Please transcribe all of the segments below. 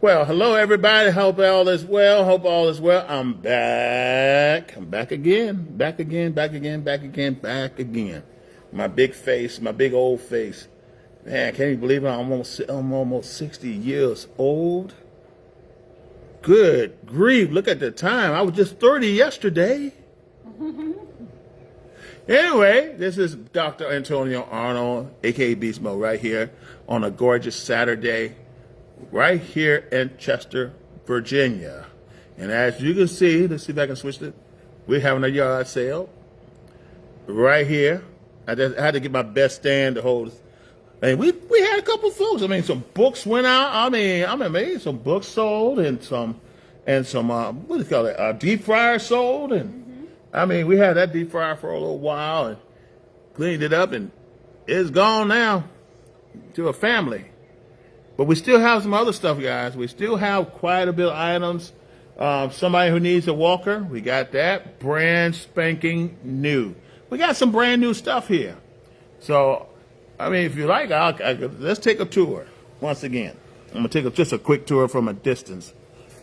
Well, hello everybody. Hope all is well. Hope all is well. I'm back. I'm back again. Back again. Back again. Back again. Back again. My big face. My big old face. Man, can't you believe it? I'm almost 60 years old. Good grief! Look at the time. I was just 30 yesterday. Anyway, this is Dr. Antonio Arnold, aka Beast Mode, right here on a gorgeous Saturday, right here in Chester, Virginia. And as you can see, let's see if I can switch it. We're having a yard sale right here. I had to get my best stand to hold. And we had a couple folks. I mean, some books went out. I mean, some books sold and some what do you call it? Deep fryer sold. And I mean, we had that deep fryer for a little while and cleaned it up, and it's gone now to a family. But we still have some other stuff, guys. We still have quite a bit of items. Somebody who needs a walker, we got that. Brand spanking new. We got some brand new stuff here. So, I mean, if you like, let's take a tour once again. I'm going to take just a quick tour from a distance.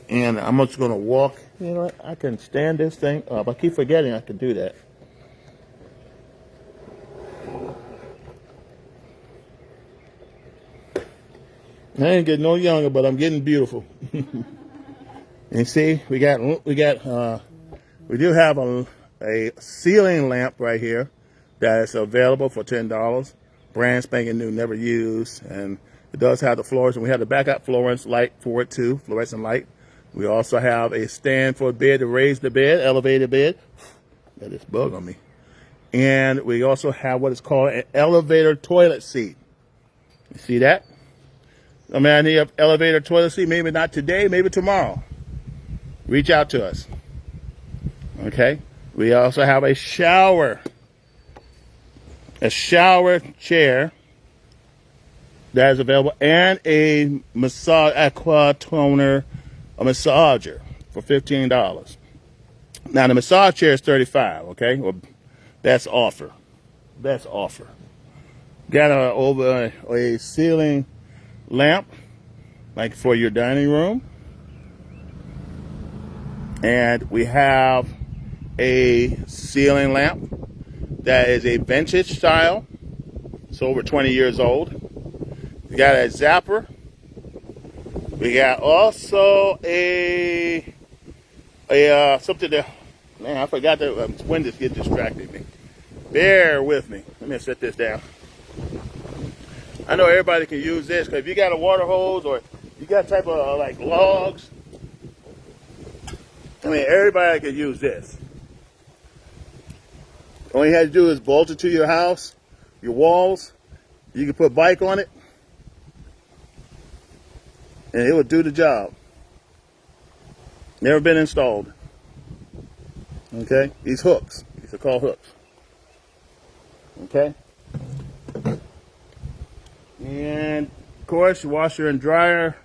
And I'm just going to walk. You know what? I can stand this thing up. I keep forgetting I can do that. I ain't getting no younger, but I'm getting beautiful. And see, we do have a ceiling lamp right here that is available for $10. Brand spanking new, never used, and it does have the fluorescent. We have the backup fluorescent light for it too, fluorescent light. We also have a stand for a bed to raise the bed, elevated bed. Got this bug on me. And we also have what is called an elevator toilet seat. You see that? I mean, I need an elevator toilet seat. Maybe not today, maybe tomorrow. Reach out to us. Okay? We also have a shower chair that is available, and a massage aqua toner, a massager for $15. Now the massage chair is $35. Okay, well, that's offer. That's offer. Got a ceiling lamp, like for your dining room, and we have a ceiling lamp that is a vintage style. It's over 20 years old. We got a zapper. We got also a something that, man, I forgot that wind just get distracted me. Bear with me. Let me set this down. I know everybody can use this, because if you got a water hose or you got type of like logs, I mean, everybody can use this. All you had to do is bolt it to your house, your walls. You can put bike on it, and it will do the job. Never been installed. Okay? These hooks. These are called hooks. Okay? And, of course, your washer and dryer.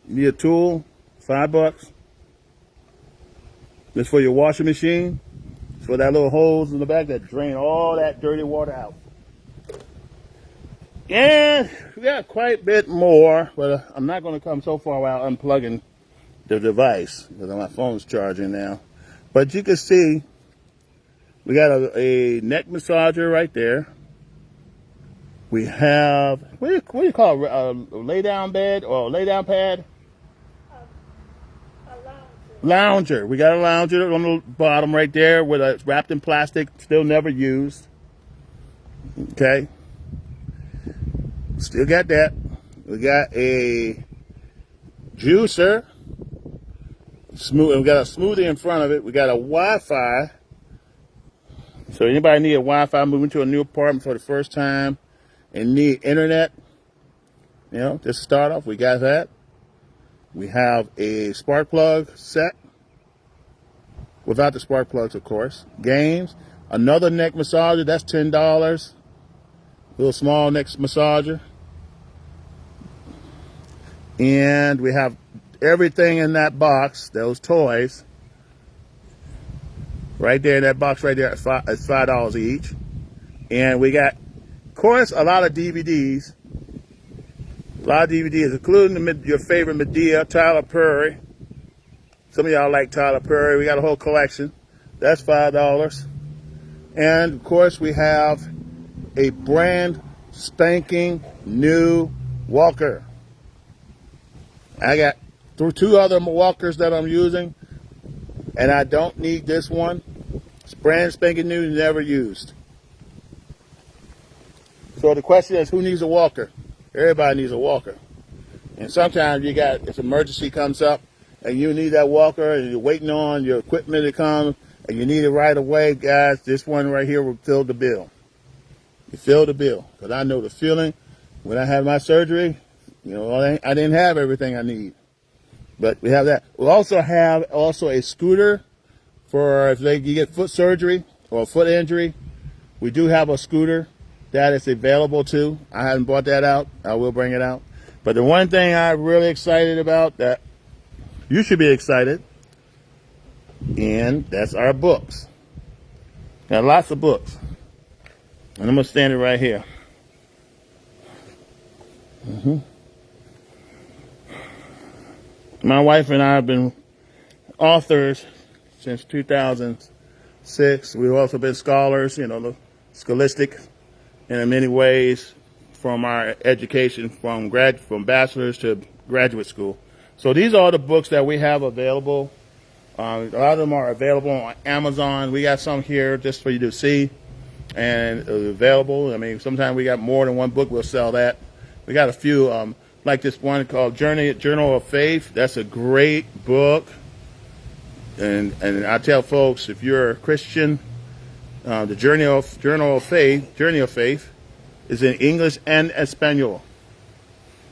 You need a tool, $5. This for your washing machine. It's for that little hose in the back that drain all that dirty water out. And we got quite a bit more, but I'm not going to come so far without unplugging the device, because my phone's charging now. But you can see we got a neck massager right there. We have, what do you call it, a lay down bed or a lay down pad? A lounger. We got a lounger on the bottom right there with it's wrapped in plastic, still never used. Okay. Still got that. We got a juicer. Smooth. We got a smoothie in front of it. We got a Wi-Fi. So anybody need a Wi-Fi, moving to a new apartment for the first time and need internet, you know, just to start off, we got that. We have a spark plug set. Without the spark plugs, of course. Games. Another neck massager. That's $10. Little small neck massager. And we have everything in that box, those toys, right there in that box right there at $5 each. And we got, of course, a lot of DVDs A lot of DVDs, including your favorite Medea, Tyler Perry. Some of y'all like Tyler Perry. We got a whole collection. That's $5. And of course, we have a brand spanking new walker. I got two other walkers that I'm using, and I don't need this one. It's brand spanking new, never used. So the question is, who needs a walker? Everybody needs a walker. And sometimes if emergency comes up and you need that walker and you're waiting on your equipment to come and you need it right away, guys, this one right here will fill the bill. You fill the bill. Because I know the feeling when I had my surgery, I didn't have everything I need. But we have that. We also have a scooter for if you get foot surgery or foot injury. We do have a scooter that is available too. I haven't bought that out. I will bring it out. But the one thing I'm really excited about that you should be excited, and that's our books. Got lots of books. And I'm going to stand it right here. My wife and I have been authors since 2006. We've also been scholars, scholastic in many ways from our education from bachelor's to graduate school. So these are the books that we have available. A lot of them are available on Amazon. We got some here just for you to see and available. I mean, sometimes we got more than one book. We'll sell that. We got a few, like this one called Journal of Faith. That's a great book. And I tell folks, if you're a Christian, the Journal of Faith is in English and Espanol.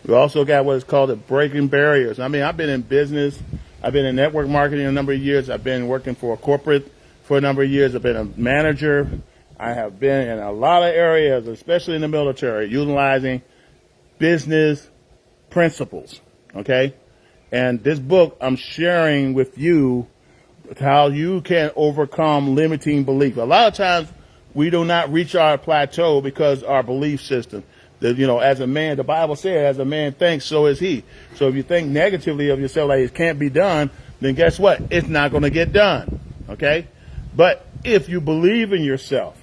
We also got what is called the Breaking Barriers. I mean, I've been in business. I've been in network marketing a number of years. I've been working for a corporate for a number of years. I've been a manager. I have been in a lot of areas, especially in the military, utilizing business principles, okay? And this book I'm sharing with you how you can overcome limiting belief. A lot of times we do not reach our plateau because our belief system. As a man, the Bible says, as a man thinks, so is he. So if you think negatively of yourself, like it can't be done, then guess what? It's not going to get done, okay? But if you believe in yourself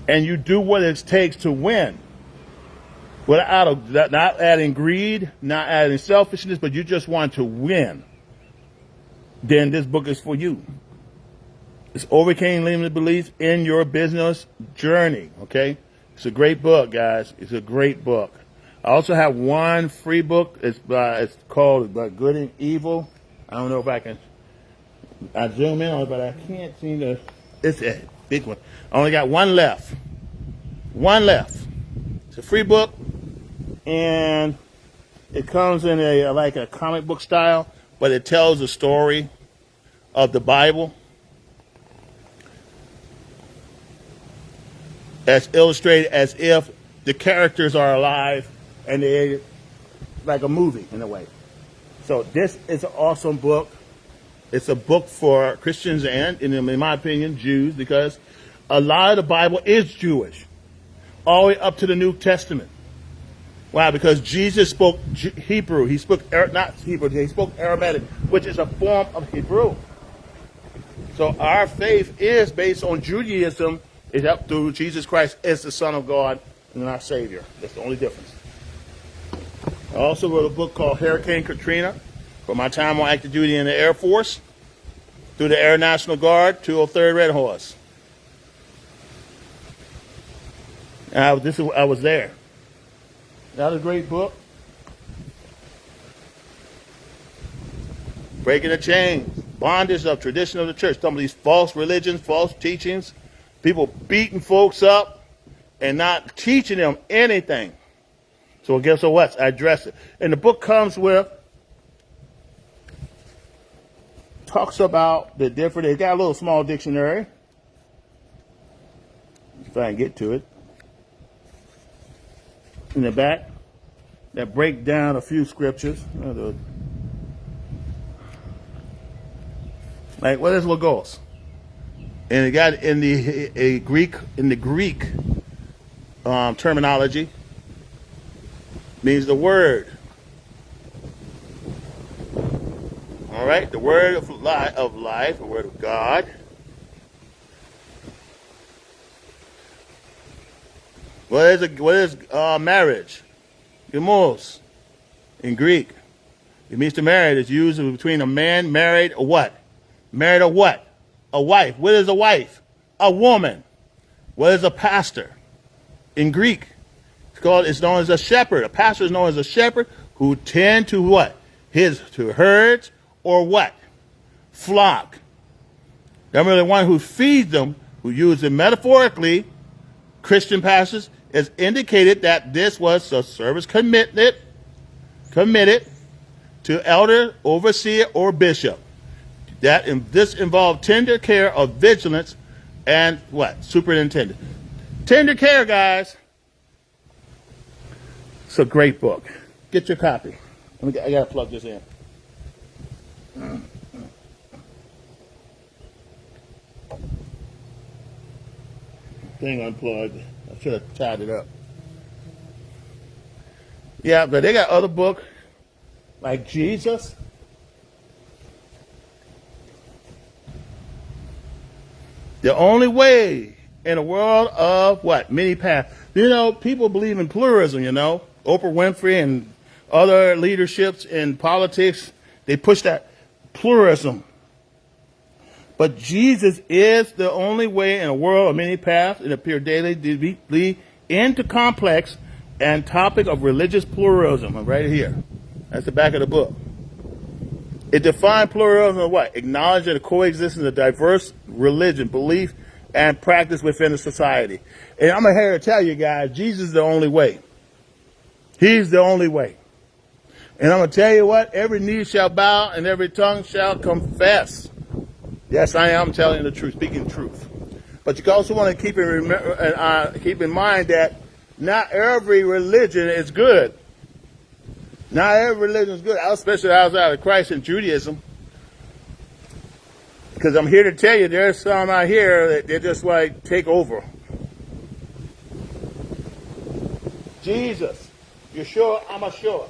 and you do what it takes to win, not adding greed, not adding selfishness, but you just want to win, then this book is for you. It's Overcoming Limited Beliefs in Your Business Journey, okay? It's a great book, guys. It's a great book. I also have one free book. It's called Good and Evil. I don't know if I zoom in on it, but I can't seem to. It's a big one. I only got one left. One left. It's a free book, and it comes in like a comic book style, but it tells the story of the Bible as illustrated as if the characters are alive and they're like a movie in a way. So this is an awesome book. It's a book for Christians and, in my opinion, Jews, because a lot of the Bible is Jewish, all the way up to the New Testament. Why? Because Jesus spoke Hebrew. He spoke not Hebrew. He spoke Aramaic, which is a form of Hebrew. So our faith is based on Judaism. It's up through Jesus Christ as the Son of God and our Savior. That's the only difference. I also wrote a book called Hurricane Katrina for my time on active duty in the Air Force, through the Air National Guard, 203rd Red Horse. And I was there. That was a great book. Breaking the Chains, Bondage of Tradition of the Church. Some of these false religions, false teachings, people beating folks up and not teaching them anything. So guess what? I address it. And the book comes with, talks about the different, it got a little small dictionary. If I can get to it. In the back, that break down a few scriptures. Like, what is Logos? And it got in the Greek terminology. means the word. All right, the word of life, the word of God. What is marriage? Gemos in Greek. It means to marry. It's used between a man married or what? Married or what? A wife. What is a wife? A woman. What is a pastor? In Greek, it's known as a shepherd. A pastor is known as a shepherd who tend to what? To herds or what? Flock. Remember, the one who feeds them, who uses it metaphorically, Christian pastors, has indicated that this was a service committed to elder, overseer, or bishop. This involved tender care of vigilance and what? Superintendent. Tender care, guys. It's a great book. Get your copy. I gotta plug this in. Thing unplugged. I should have tied it up. Yeah, but they got other books like Jesus. The only way in a world of what? Many paths. You know, people believe in pluralism, you know. Oprah Winfrey and other leaderships in politics, they push that pluralism. But Jesus is the only way in a world of many paths. It appears daily, deeply into complex and topic of religious pluralism. Right here. That's the back of the book. It defined pluralism as what? Acknowledging the coexistence of diverse religion, belief, and practice within a society. And I'm here to tell you guys, Jesus is the only way. He's the only way. And I'm going to tell you what, every knee shall bow and every tongue shall confess. Yes, I am telling the truth, speaking truth. But you also want to keep in mind that not every religion is good. Not every religion is good, especially outside of Christ and Judaism. Because I'm here to tell you, there's some out here that they just like take over. Jesus, Yeshua, I'm sure.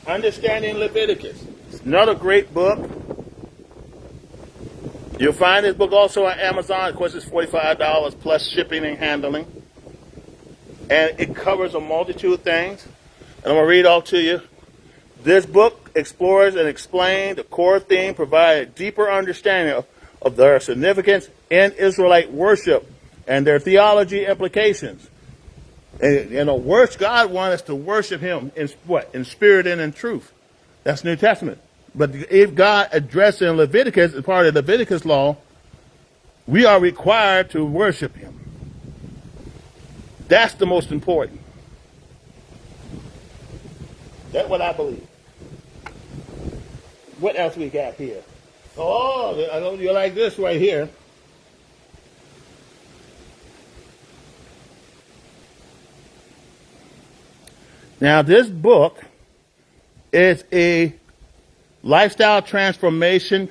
Understanding Leviticus. It's another great book. You'll find this book also on Amazon. Of course, it's $45 plus shipping and handling. And it covers a multitude of things. And I'm going to read all to you. This book explores and explains the core theme, providing a deeper understanding of their significance in Israelite worship and their theology implications. And, you know, God wants us to worship Him in what? In spirit and in truth. That's New Testament. But if God addressed in Leviticus, as part of the Leviticus law, we are required to worship Him. That's the most important. That's what I believe. What else we got here? Oh, I know you like this right here. Now, this book is a lifestyle transformation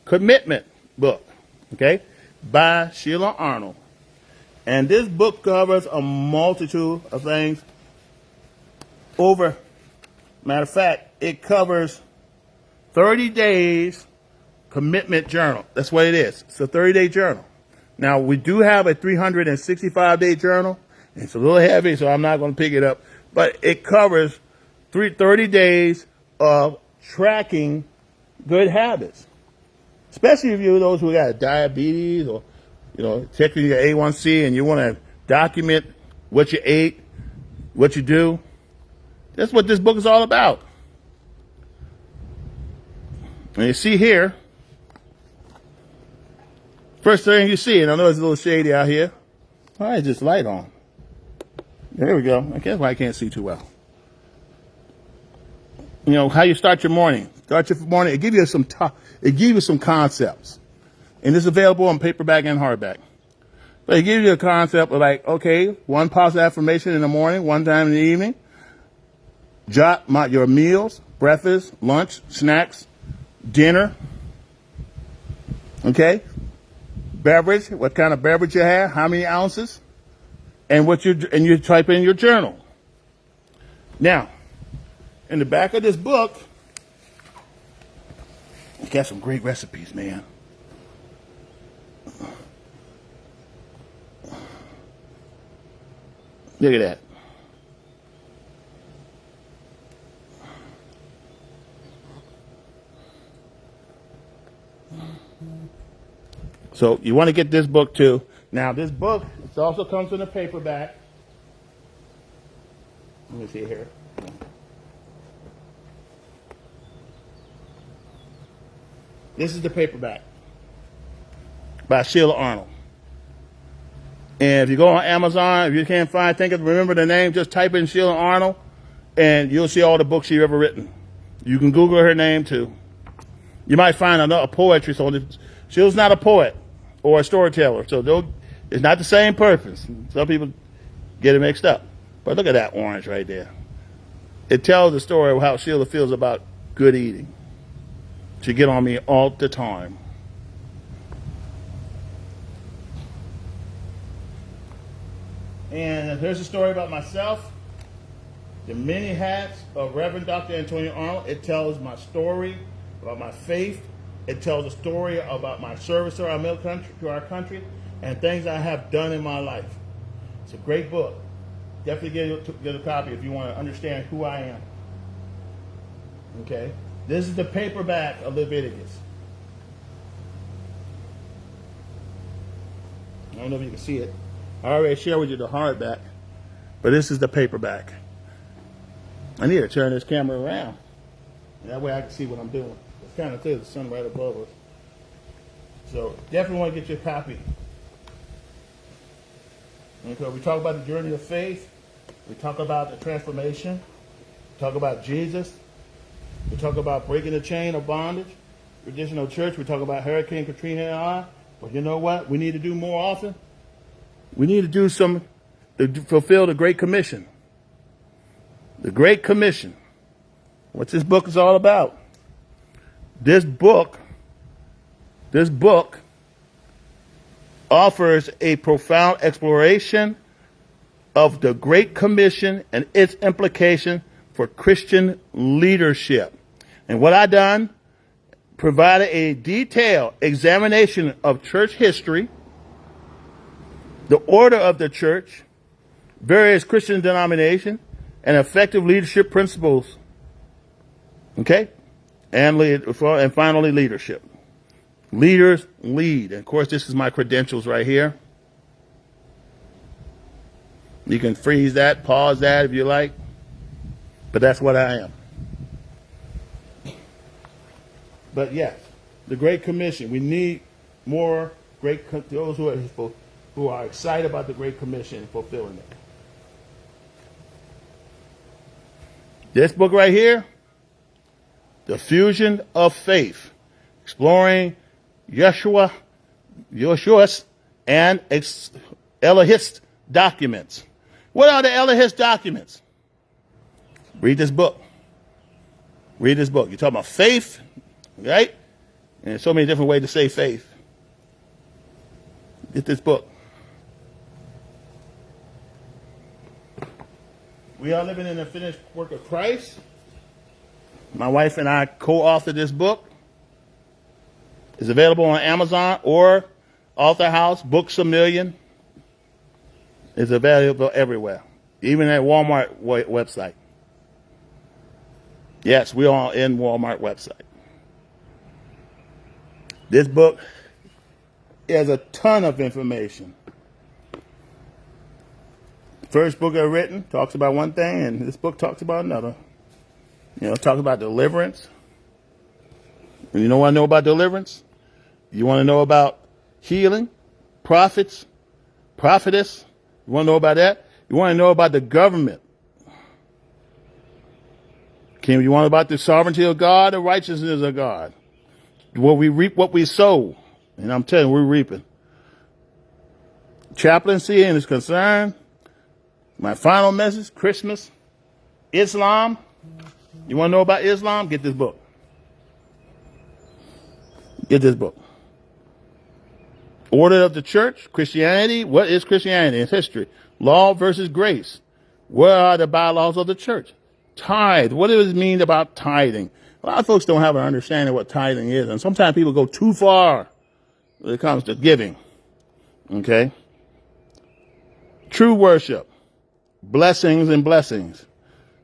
commitment book, okay, by Sheila Arnold. And this book covers a multitude of things. Matter of fact, it covers 30 days commitment journal. That's what it is. It's a 30-day journal. Now, we do have a 365-day journal. It's a little heavy, so I'm not going to pick it up. But it covers 30 days of tracking good habits. Especially if you're those who got diabetes or, you know, checking your A1C and you want to document what you ate, what you do. That's what this book is all about. And you see here, first thing you see, and I know it's a little shady out here. Why is this light on? There we go. I guess why I can't see too well. You know, how you start your morning. Start your morning. It gives you some concepts. And it's available on paperback and hardback. But it gives you a concept of like, okay, one positive affirmation in the morning, one time in the evening. Jot your meals, breakfast, lunch, snacks, dinner. Okay? Beverage, what kind of beverage you have, how many ounces, and you type in your journal. Now, in the back of this book, it's got some great recipes, man. Look at that. So you want to get this book too. Now this book, it also comes in a paperback. Let me see here. This is the paperback by Sheila Arnold. And if you go on Amazon, if you can't remember the name, just type in Sheila Arnold and you'll see all the books she's ever written. You can Google her name too. You might find a poetry. So Sheila's not a poet or a storyteller. So it's not the same purpose. Some people get it mixed up. But look at that orange right there. It tells the story of how Sheila feels about good eating. She get on me all the time. And here's a story about myself. The Many Hats of Reverend Dr. Antonio Arnold. It tells my story about my faith. It tells a story about my service to our country, and things I have done in my life. It's a great book. Definitely get a copy if you want to understand who I am. Okay? This is the paperback of Leviticus. I don't know if you can see it. I already shared with you the hardback, but this is the paperback. I need to turn this camera around. That way I can see what I'm doing. It's kind of clear, the sun right above us. So definitely want to get your copy. Okay, we talk about the journey of faith. We talk about the transformation. We talk about Jesus. We talk about breaking the chain of bondage. Traditional church. We talk about Hurricane Katrina and I. But you know what? We need to do more often. We need to do to fulfill the Great Commission. The Great Commission. What this book is all about. This book offers a profound exploration of the Great Commission and its implication for Christian leadership. And what I done, provided a detailed examination of church history, the order of the church, various Christian denominations, and effective leadership principles. Okay? And finally, leadership. Leaders lead. And of course, this is my credentials right here. You can freeze that, pause that if you like. But that's what I am. But yes, the Great Commission. We need more those who are excited about the Great Commission and fulfilling it. This book right here, The Fusion of Faith, exploring Yeshua's and Elohist documents. What are the Elohist documents? Read this book. Read this book. You're talking about faith, right? And there's so many different ways to say faith. Get this book. We are living in the finished work of Christ. My wife and I co-authored this book. It's available on Amazon or Author House, Books A Million. It's available everywhere, even at Walmart website. Yes, we are in Walmart website. This book has a ton of information. First book I've written talks about one thing, and this book talks about another. Talks about deliverance. And you know what I know about deliverance? You want to know about healing, prophets, prophetess? You want to know about that? You want to know about the government? You want to know about the sovereignty of God, the righteousness of God? Will we reap what we sow? And I'm telling you, we're reaping. Chaplaincy and is concerned. My final message, Christmas, Islam. You want to know about Islam? Get this book. Get this book. Order of the Church, Christianity. What is Christianity? It's history. Law versus grace. What are the bylaws of the church? Tithe. What does it mean about tithing? A lot of folks don't have an understanding of what tithing is, and sometimes people go too far when it comes to giving. Okay? True worship, blessings and blessings,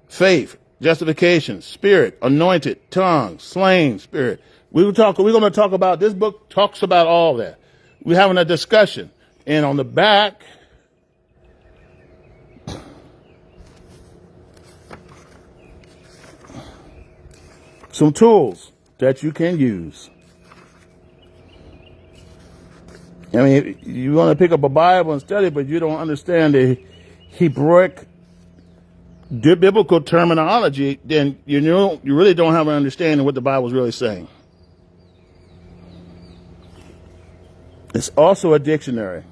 faith, justification, spirit, anointed, tongue, slain, spirit. We're going to talk about, this book talks about all that. We're having a discussion. And on the back, some tools that you can use. I mean, you want to pick up a Bible and study, but you don't understand the Hebraic biblical terminology, then you really don't have an understanding of what the Bible is really saying. It's also a dictionary.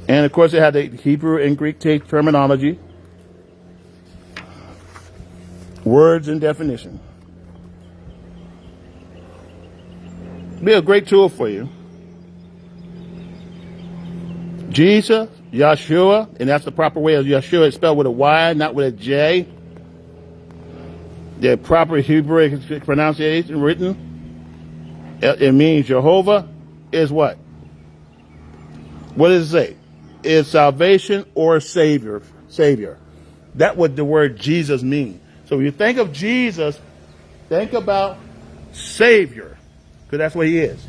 And of course, it had the Hebrew and Greek terminology, words and definition. Be a great tool for you. Jesus, Yeshua, and that's the proper way of Yeshua. It's spelled with a Y, not with a J. The proper Hebrew pronunciation written. It means Jehovah is what? What does it say? Is salvation or Savior. That's what the word Jesus means. So when you think of Jesus, think about Savior, because that's what he is.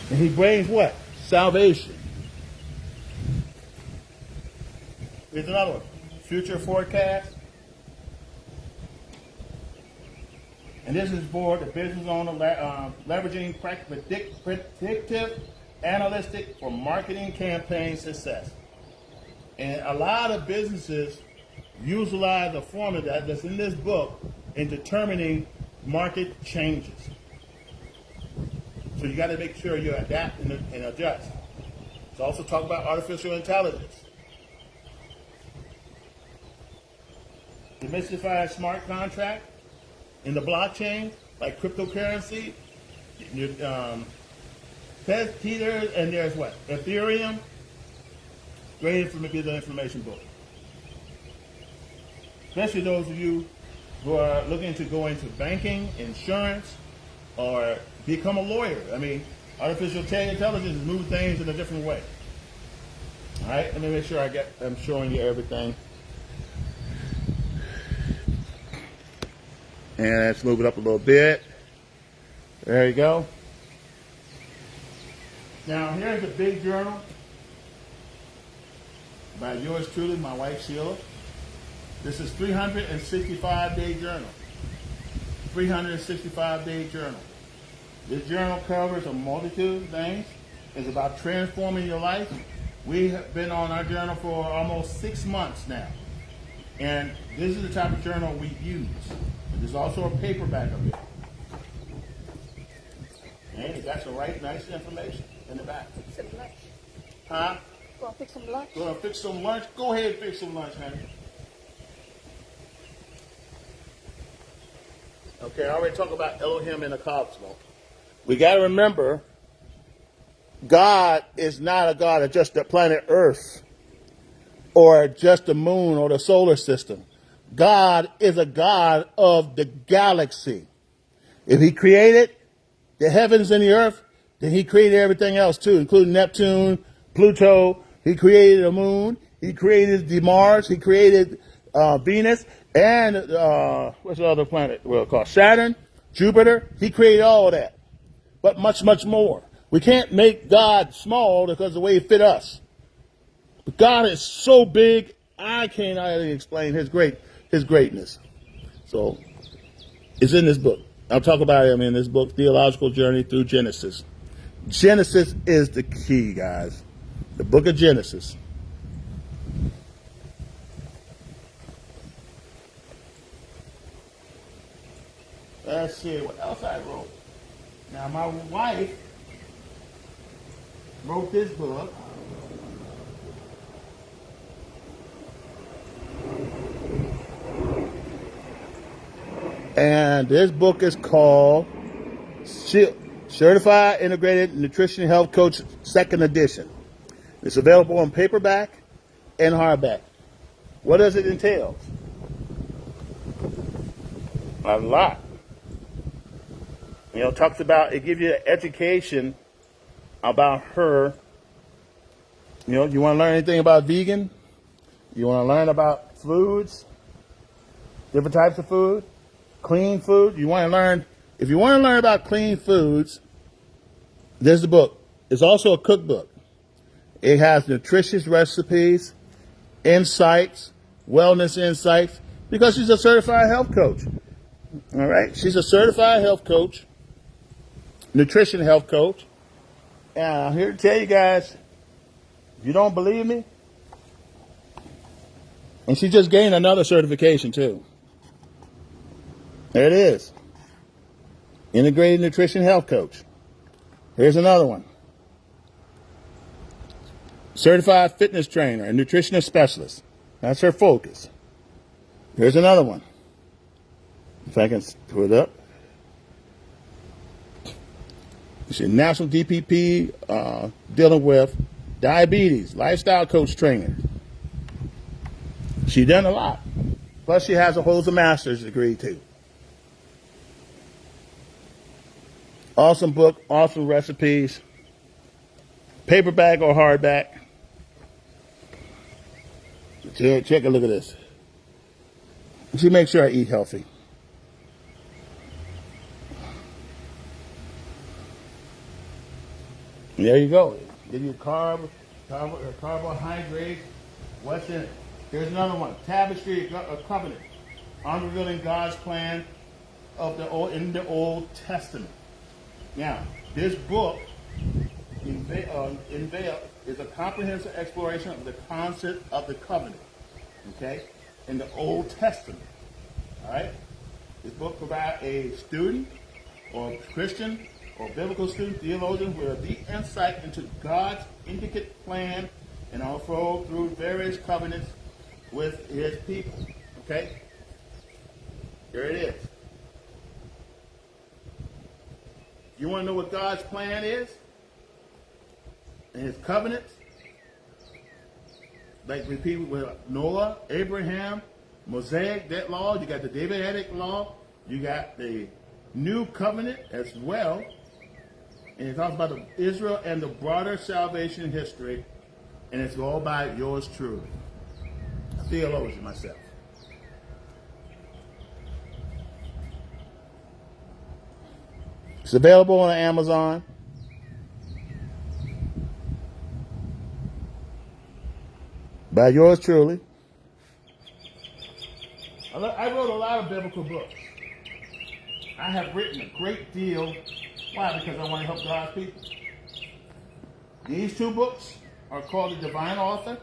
And he brings what? Salvation. Here's another one. Future forecast. And this is for the business owner leveraging predictive analytics for marketing campaign success. And a lot of businesses utilize the formula that's in this book in determining market changes. So you got to make sure you adapt and adjust. Let's also talk about artificial intelligence. Demystify smart contract in the blockchain, like cryptocurrency. Tether, and there's what? Ethereum. Great information book. Especially those of you who are looking to go into banking, insurance, or become a lawyer. I mean, artificial intelligence is moving things in a different way. All right, let me make sure I'm showing you everything. And let's move it up a little bit. There you go. Now, here's a big journal by yours truly, my wife Sheila. This is 365-day journal. 365-day journal. This journal covers a multitude of things. It's about transforming your life. We have been on our journal for almost 6 months now. And this is the type of journal we use. There's also a paperback of it. And it got some right nice information in the back. Fix some lunch. Huh? Go and fix some lunch. Go and fix some lunch? Go ahead and fix some lunch, honey. Okay, I already talked about Elohim in the cosmos. We got to remember, God is not a God of just the planet Earth or just the moon or the solar system. God is a God of the galaxy. If he created the heavens and the earth, then he created everything else too, including Neptune, Pluto. He created the moon. He created the Mars. He created Venus and what's the other planet? Well, called Saturn, Jupiter. He created all of that, but much, much more. We can't make God small because of the way he fit us. But God is so big, I can't really explain his greatness. So it's in this book. I'll talk about him in this book, Theological Journey Through Genesis. Genesis is the key, guys. The book of Genesis. Let's see what else I wrote. Now, my wife wrote this book. And this book is called Certified Integrated Nutrition Health Coach, 2nd edition. It's available in paperback and hardback. What does it entail? A lot. It talks about, it gives you an education about her. You want to learn anything about vegan? You want to learn about foods, different types of food, clean food. You want to learn, if you want to learn about clean foods, there's the book. It's also a cookbook. It has nutritious recipes, insights, wellness insights, because she's a certified health coach. All right? She's a certified health coach, nutrition health coach. And I'm here to tell you guys, if you don't believe me, and she just gained another certification too. There it is. Integrated Nutrition Health Coach. Here's another one. Certified Fitness Trainer and Nutritionist Specialist. That's her focus. Here's another one. If I can put it up. She's National DPP dealing with diabetes, lifestyle coach trainer. She's done a lot. Plus she holds a master's degree too. Awesome book, awesome recipes. Paperback or hardback. Check a look at this. She makes sure I eat healthy. And there you go. Give you carbohydrates. What's in it? Here's another one. Tapestry of Covenant. Unrevealing God's plan in the Old Testament. Now, this book is a comprehensive exploration of the concept of the covenant, okay, in the Old Testament. All right? This book provides a student or Christian or biblical student, theologian, with a deep insight into God's intricate plan and unfold through various covenants with his people. Okay? Here it is. You want to know what God's plan is? And his covenants? Like repeated with Noah, Abraham, Mosaic, that law. You got the Davidic law. You got the new covenant as well. And it talks about Israel and the broader salvation history. And it's all by yours truly. A theologian myself. It's available on Amazon. By yours truly. I wrote a lot of biblical books. I have written a great deal. Why? Because I want to help God's people. These two books are called The Divine Author.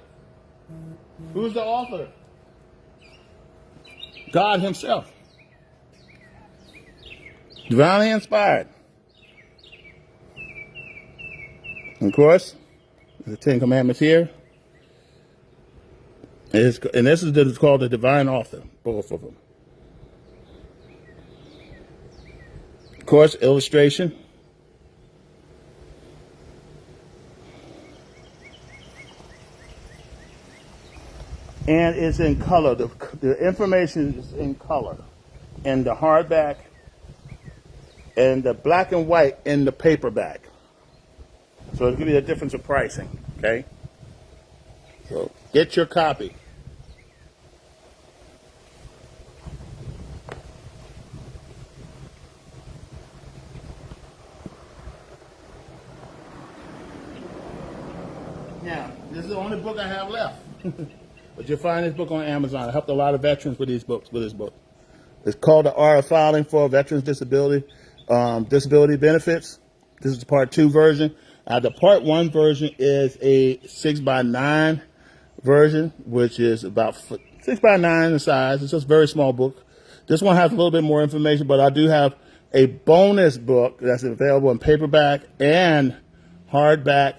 Who's the author? God himself. Divinely inspired. And of course, the Ten Commandments here. And this is called The Divine Author, both of them. Of course, illustration. And it's in color. The information is in color. In the hardback and the black and white in the paperback. So it'll give you a difference of pricing, okay? So get your copy. Now, this is the only book I have left. But you'll find this book on Amazon. I helped a lot of veterans with this book. It's called The Art of Filing for Veterans Disability Benefits. This is the part 2 version. The part 1 version is a 6x9 version, which is about 6x9 in size. It's just a very small book. This one has a little bit more information, but I do have a bonus book that's available in paperback and hardback.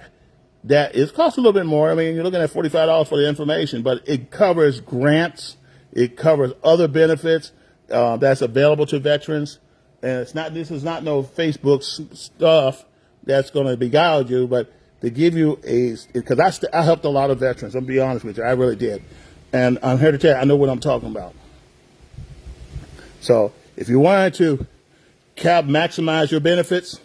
That is costs a little bit more. I mean, you're looking at $45 for the information, but it covers grants. It covers other benefits that's available to veterans. And this is not no Facebook stuff that's going to beguile you, but to give you because I helped a lot of veterans. I'm be honest with you, I really did, and I'm here to tell you I know what I'm talking about. So if you wanted to maximize your benefits,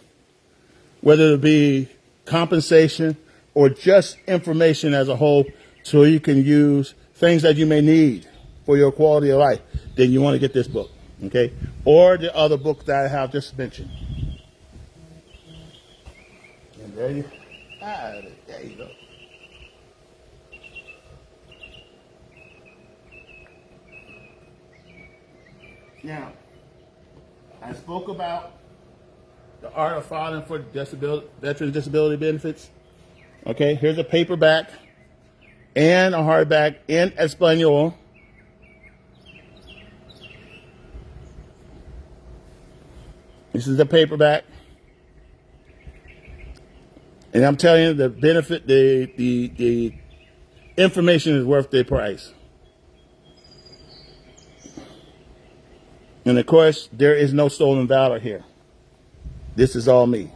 whether it be compensation or just information as a whole, so you can use things that you may need for your quality of life, then you want to get this book, okay? Or the other book that I have just mentioned. And there you go. Now, I spoke about the art of filing for veterans disability benefits. Okay, here's a paperback and a hardback in Espanol. This is the paperback. And I'm telling you, the benefit, the information is worth the price. And of course, there is no stolen valor here. This is all me.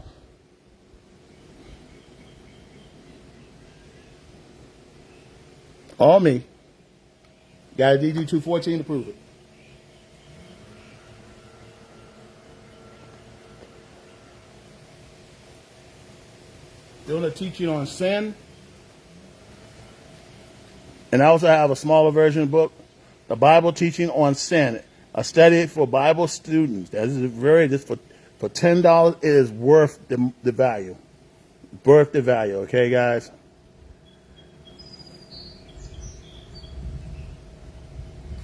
All me. Got a DD 214 to prove it. Doing a teaching on sin. And I also have a smaller version book, the Bible teaching on sin, a study for Bible students. That is just for $10, it is worth the value. Worth the value, okay, guys?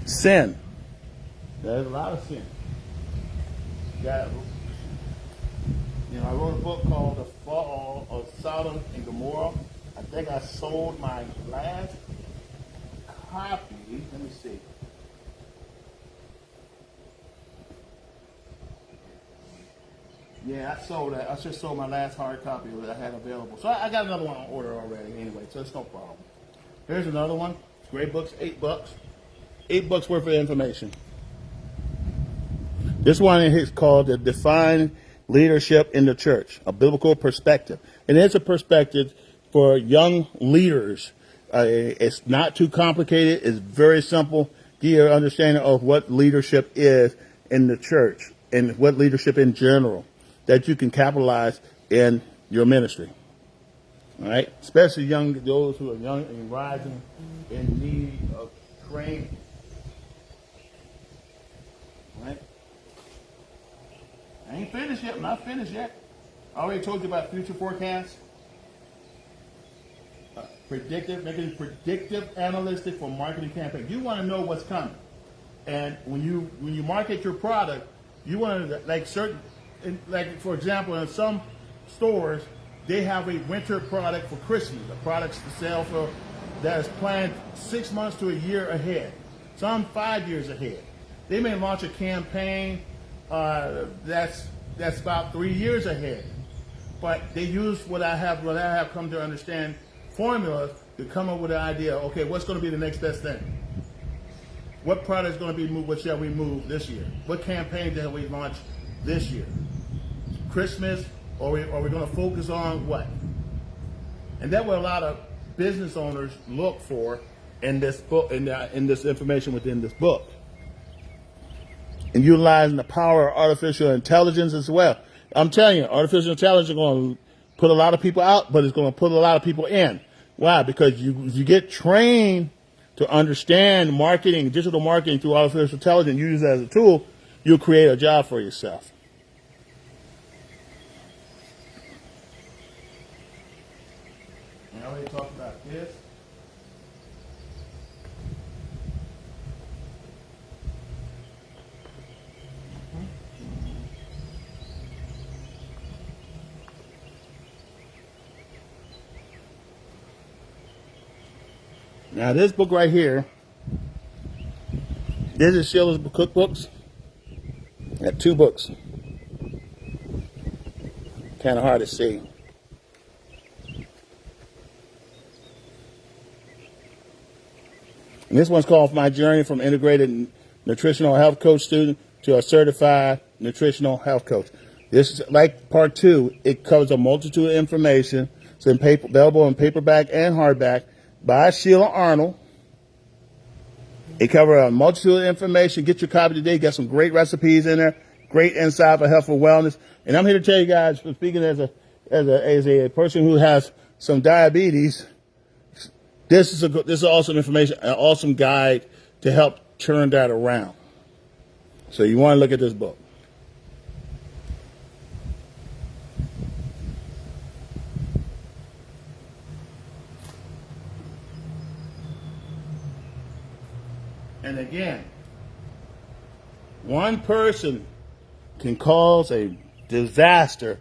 Sin. There's a lot of sin. I wrote a book called The Fall of Sodom and Gomorrah. I think I sold my last copy. Let me see. Yeah, I sold that. I just sold my last hard copy that I had available. So I got another one on order already anyway, so it's no problem. Here's another one. Great books, $8. $8 worth of information. This one is called The Defined Leadership in the Church, a Biblical Perspective. And it's a perspective for young leaders. It's not too complicated. It's very simple. Give you an understanding of what leadership is in the church and what leadership in general that you can capitalize in your ministry. All right? Especially those who are young and rising in need of training. All right? I ain't finished yet. I'm not finished yet. I already told you about future forecasts. Making predictive analytic for marketing campaigns. You want to know what's coming. And when you market your product, you want to, for example, in some stores, they have a winter product for Christmas, a product to sell for that is planned 6 months to a year ahead, some 5 years ahead. They may launch a campaign that's about 3 years ahead, but they use what I have come to understand, formulas to come up with an idea. Okay, what's going to be the next best thing? What product is going to be moved? What shall we move this year? What campaign shall we launch this year? Christmas, or are we going to focus on what? And that's what a lot of business owners look for in this book, in this information within this book. And utilizing the power of artificial intelligence as well. I'm telling you, artificial intelligence is going to put a lot of people out, but it's going to put a lot of people in. Why? Because you get trained to understand marketing, digital marketing through artificial intelligence, use it as a tool, you'll create a job for yourself. And I already talked about this. Now this book right here, this is Sheila's cookbooks. I got 2 books. Kind of hard to see. And this one's called My Journey from Integrated Nutritional Health Coach Student to a Certified Nutritional Health Coach. This is like part 2. It covers a multitude of information It's available in paperback and hardback by Sheila Arnold. It covers a multitude of information. Get your copy today. Got some great recipes in there. Great insight for health and wellness. And I'm here to tell you guys, speaking as a person who has some diabetes, this is awesome information, an awesome guide to help turn that around. So you want to look at this book. And again, one person can cause a disaster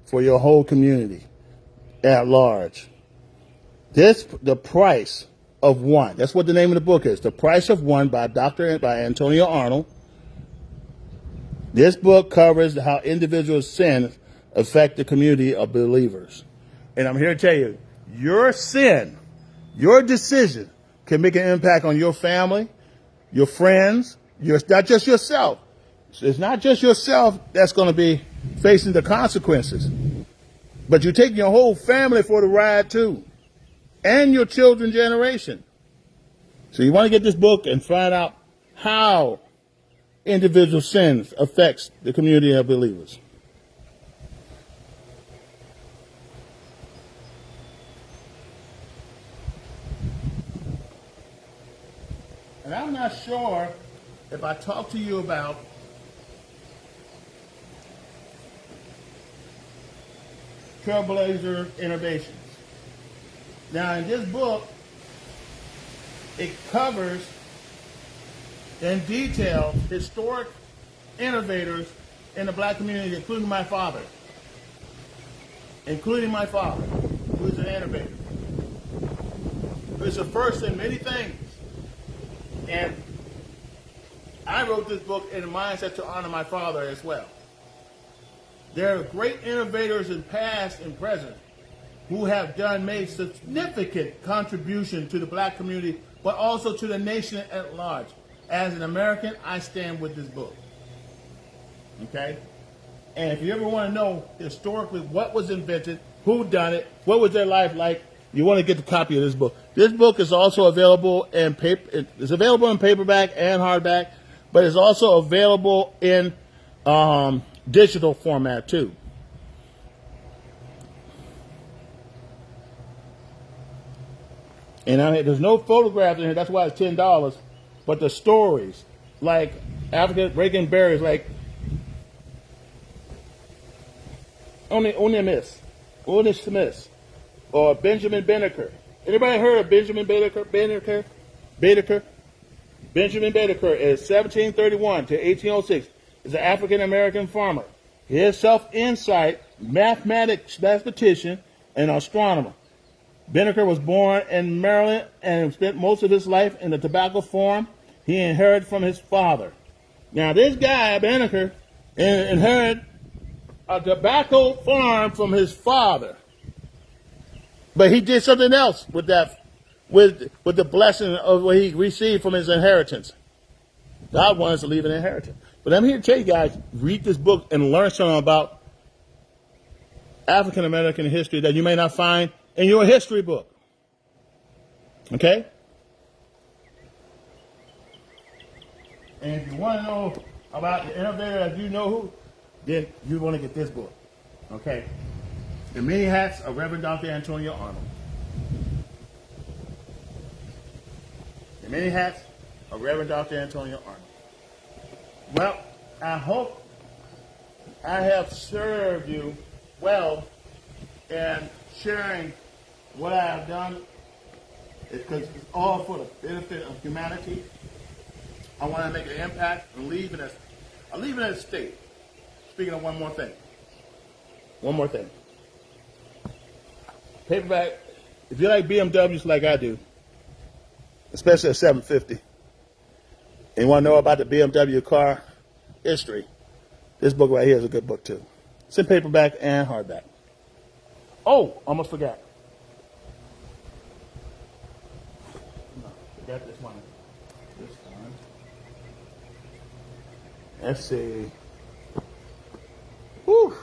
for your whole community at large. The price of one. That's what the name of the book is. The Price of One by Antonio Arnold. This book covers how individual sins affect the community of believers. And I'm here to tell you, your sin, your decision can make an impact on your family, your friends, not just yourself. It's not just yourself that's going to be facing the consequences, but you're taking your whole family for the ride too, and your children's generation. So you want to get this book and find out how individual sins affects the community of believers. And I'm not sure if I talk to you about Trailblazer Innovations. Now, in this book, it covers in detail historic innovators in the black community, including my father, who's an innovator. Who's the first in many things. And I wrote this book in a mindset to honor my father as well. There are great innovators in past and present who have made significant contribution to the black community, but also to the nation at large. As an American, I stand with this book. Okay? And if you ever want to know historically what was invented, who done it, what was their life like, you want to get the copy of this book. This book is also available in it's available in paperback and hardback, but it's also available in digital format too. And there's no photographs in here. That's why it's $10. But the stories, like Africa breaking barriers, like Oni Smith, or Benjamin Banneker. Anybody heard of Benjamin Banneker? Benjamin Banneker is 1731 to 1806. Is an African-American farmer. His self-insight, mathematician, and astronomer. Banneker was born in Maryland and spent most of his life in the tobacco farm he inherited from his father. Now, this guy, Banneker, inherited a tobacco farm from his father. But he did something else with that, with the blessing of what he received from his inheritance. God wants to leave an inheritance. But I'm here to tell you guys, read this book and learn something about African American history that you may not find in your history book. Okay? And if you want to know about the innovator that you know who, then you want to get this book. Okay? The Many Hats of Reverend Dr. Antonio Arnold. The Many Hats of Reverend Dr. Antonio Arnold. Well, I hope I have served you well in sharing what I have done, because it's all for the benefit of humanity. I want to make an impact and leave in a state. Speaking of one more thing. Paperback, if you like BMWs like I do, especially a 750, and you want to know about the BMW car history, this book right here is a good book too. It's in paperback and hardback. Oh, almost forgot. Forgot this one. Let's see. Whew.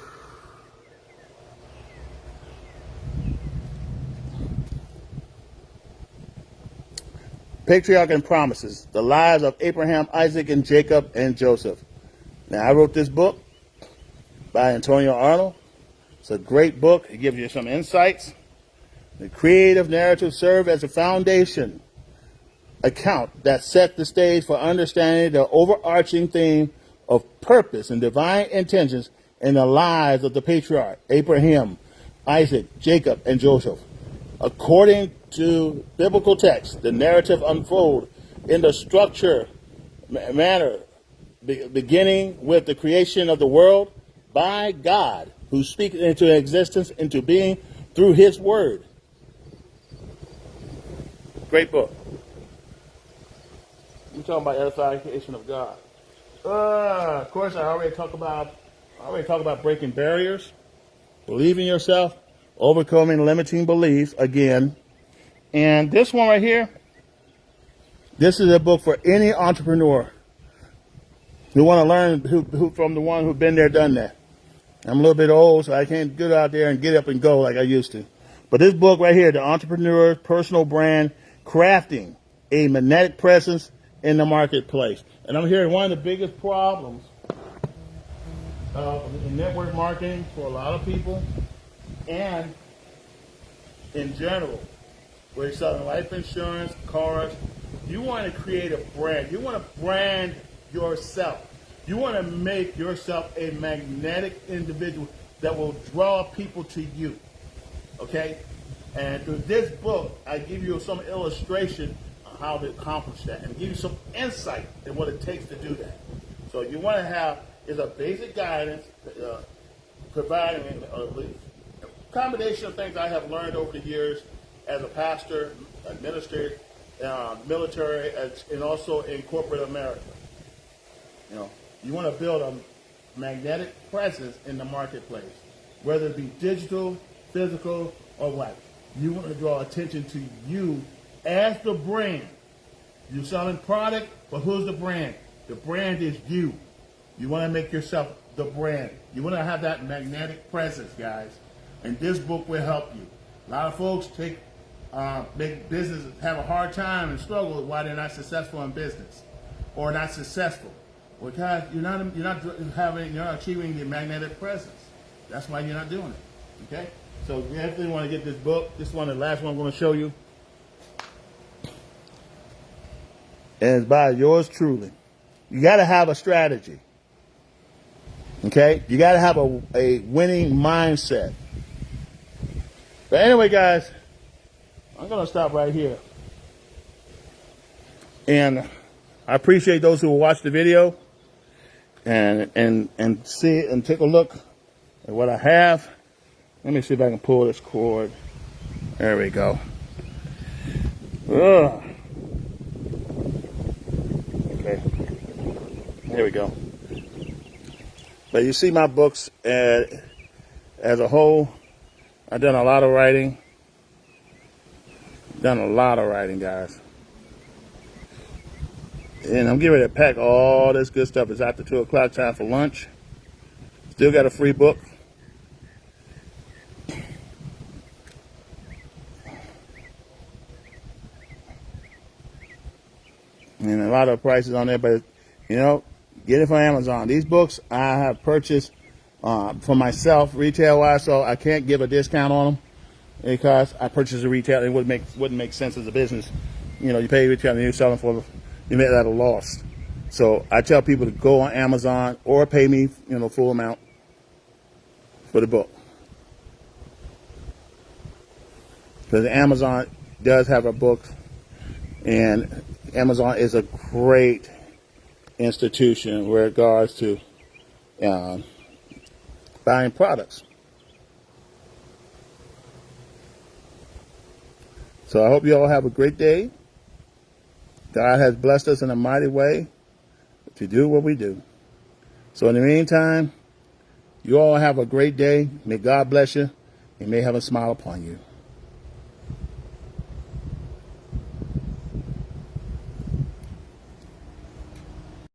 Patriarch and Promises, the lives of Abraham, Isaac, and Jacob, and Joseph. Now, I wrote this book by Antonio Arnold. It's a great book. It gives you some insights. The creative narrative serves as a foundation account that set the stage for understanding the overarching theme of purpose and divine intentions in the lives of the patriarch, Abraham, Isaac, Jacob, and Joseph. According to biblical text, the narrative unfolds in the structured manner, beginning with the creation of the world by God, who speaks into existence, into being through his word. Great book. I'm talking about edification of God. Of course, I already talked about breaking barriers, believing yourself, overcoming limiting beliefs again. And this one right here, this is a book for any entrepreneur who want to learn who from the one who's been there, done that. I'm a little bit old, so I can't get out there and get up and go like I used to. But this book right here, The Entrepreneur's Personal Brand, Crafting a Magnetic Presence in the Marketplace. And I'm hearing one of the biggest problems in network marketing for a lot of people and in general, where you're selling life insurance, cars, you want to create a brand. You want to brand yourself. You want to make yourself a magnetic individual that will draw people to you. Okay? And through this book, I give you some illustration on how to accomplish that and give you some insight in what it takes to do that. So you want to have is a basic guidance providing a combination of things I have learned over the years as a pastor, administrator, military, and also in corporate America. You know, you want to build a magnetic presence in the marketplace, whether it be digital, physical, or what. You want to draw attention to you as the brand. You're selling product, but who's the brand? The brand is you. You want to make yourself the brand. You want to have that magnetic presence, guys. And this book will help you. A lot of folks make business, have a hard time and struggle with why they're not successful in business or not successful. Well, guys, you're not achieving the magnetic presence. That's why you're not doing it. Okay? So you definitely want to get this book. This one, the last one I'm going to show you. And it's by yours truly. You got to have a strategy. Okay? You got to have a winning mindset. But anyway, guys, I'm going to stop right here. And I appreciate those who will watch the video and see it and take a look at what I have. Let me see if I can pull this cord. There we go. Ugh. Okay. There we go. But you see my books as a whole. I've done a lot of writing. Guys. And I'm getting ready to pack all this good stuff. It's after 2 o'clock, time for lunch. Still got a free book. And a lot of prices on there, but you know, get it from Amazon. These books I have purchased for myself, retail-wise, so I can't give a discount on them because I purchased a retail. It wouldn't make sense as a business. You know, you pay retail and you're selling for, you make that a loss. So I tell people to go on Amazon or pay me, you know, full amount for the book. Because Amazon does have a book, and Amazon is a great institution with regards to buying products. So I hope you all have a great day. God has blessed us in a mighty way to do what we do. So in the meantime, you all have a great day. May God bless you, and may heaven smile upon you.